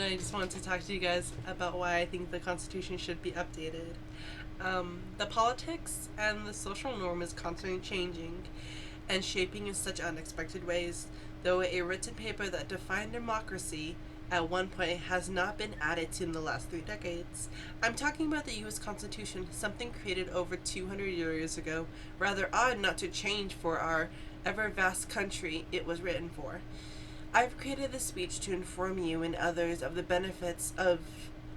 I just wanted to talk to you guys about why I think the Constitution should be updated. The politics and the social norm is constantly changing and shaping in such unexpected ways, though a written paper that defined democracy at one point has not been added to in the last 3 decades. I'm talking about the US Constitution, something created over 200 years ago, rather odd not to change for our ever vast country it was written for. I've created this speech to inform you and others of the benefits of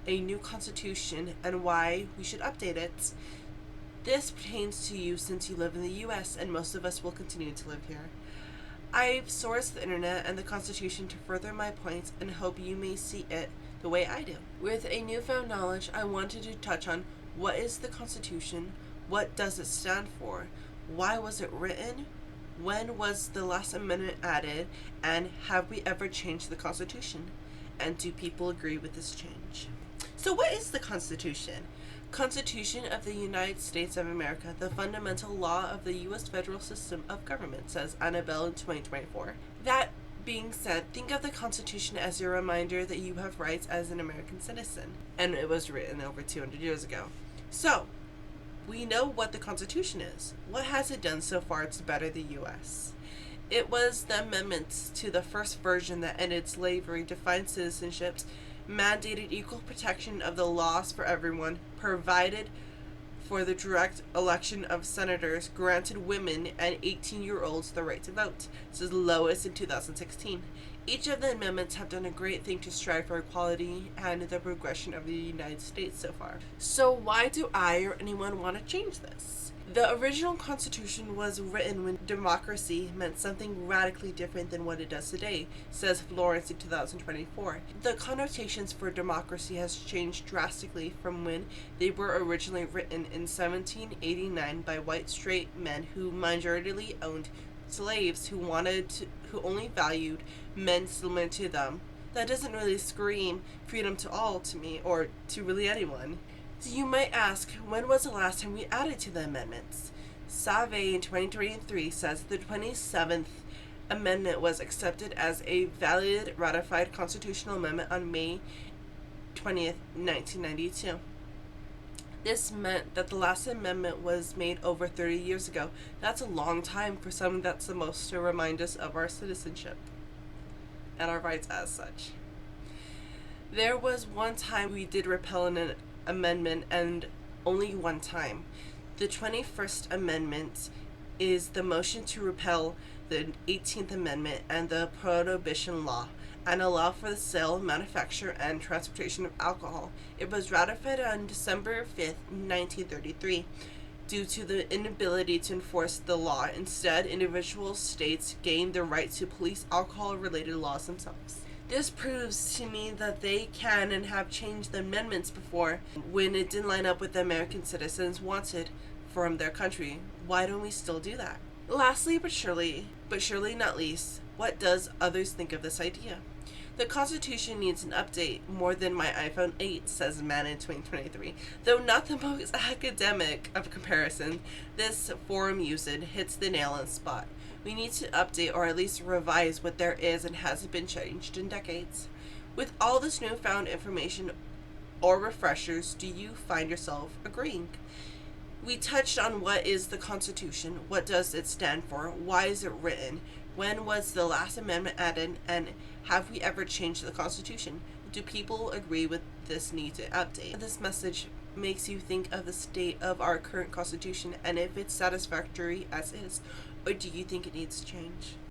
a new constitution and why we should update it. This pertains to you since you live in the US and most of us will continue to live here. I've sourced the internet and the Constitution to further my points and hope you may see it the way I do. With a newfound knowledge, I wanted to touch on what is the Constitution, what does it stand for, why was it written, when was the last amendment added, and have we ever changed the Constitution? And do people agree with this change? So what is the Constitution? Constitution of the United States of America, the fundamental law of the U.S. federal system of government, says Annabelle in 2024. That being said, think of the Constitution as a reminder that you have rights as an American citizen. And it was written over 200 years ago. So, we know what the Constitution is. What has it done so far to better the U.S.? It was the amendments to the first version that ended slavery, defined citizenships, mandated equal protection of the laws for everyone, provided for the direct election of senators, granted women and 18-year-olds the right to vote. This is lowest in 2016. Each of the amendments have done a great thing to strive for equality and the progression of the United States so far. So why do I or anyone want to change this? The original Constitution was written when democracy meant something radically different than what it does today, says Florence in 2024. The connotations for democracy has changed drastically from when they were originally written in 1789 by white straight men who majoritarily owned slaves who only valued men similar to them. That doesn't really scream freedom to all to me, or to really anyone. So you might ask, when was the last time we added to the amendments? Save in 2023 says the 27th Amendment was accepted as a valid ratified constitutional amendment on May 20th, 1992. This meant that the last amendment was made over 30 years ago. That's a long time for something that's supposed to remind us of our citizenship and our rights as such. There was one time we did repeal an amendment, and only one time. The 21st Amendment is the motion to repeal the 18th Amendment and the Prohibition Law and allow for the sale, manufacture, and transportation of alcohol. It was ratified on December 5th, 1933. Due to the inability to enforce the law, instead, individual states gained the right to police alcohol-related laws themselves. This proves to me that they can and have changed the amendments before when it didn't line up with the American citizens wanted from their country. Why don't we still do that? Lastly, but surely not least, what does others think of this idea? The Constitution needs an update more than my iPhone 8, says man in 2023. Though not the most academic of comparison, this forum usage hits the nail on the spot. We need to update or at least revise what there is and hasn't been changed in decades. With all this newfound information or refreshers, do you find yourself agreeing? We touched on what is the Constitution, what does it stand for, why is it written, when was the last amendment added, and have we ever changed the Constitution? Do people agree with this need to update? This message makes you think of the state of our current Constitution and if it's satisfactory as is, or do you think it needs change?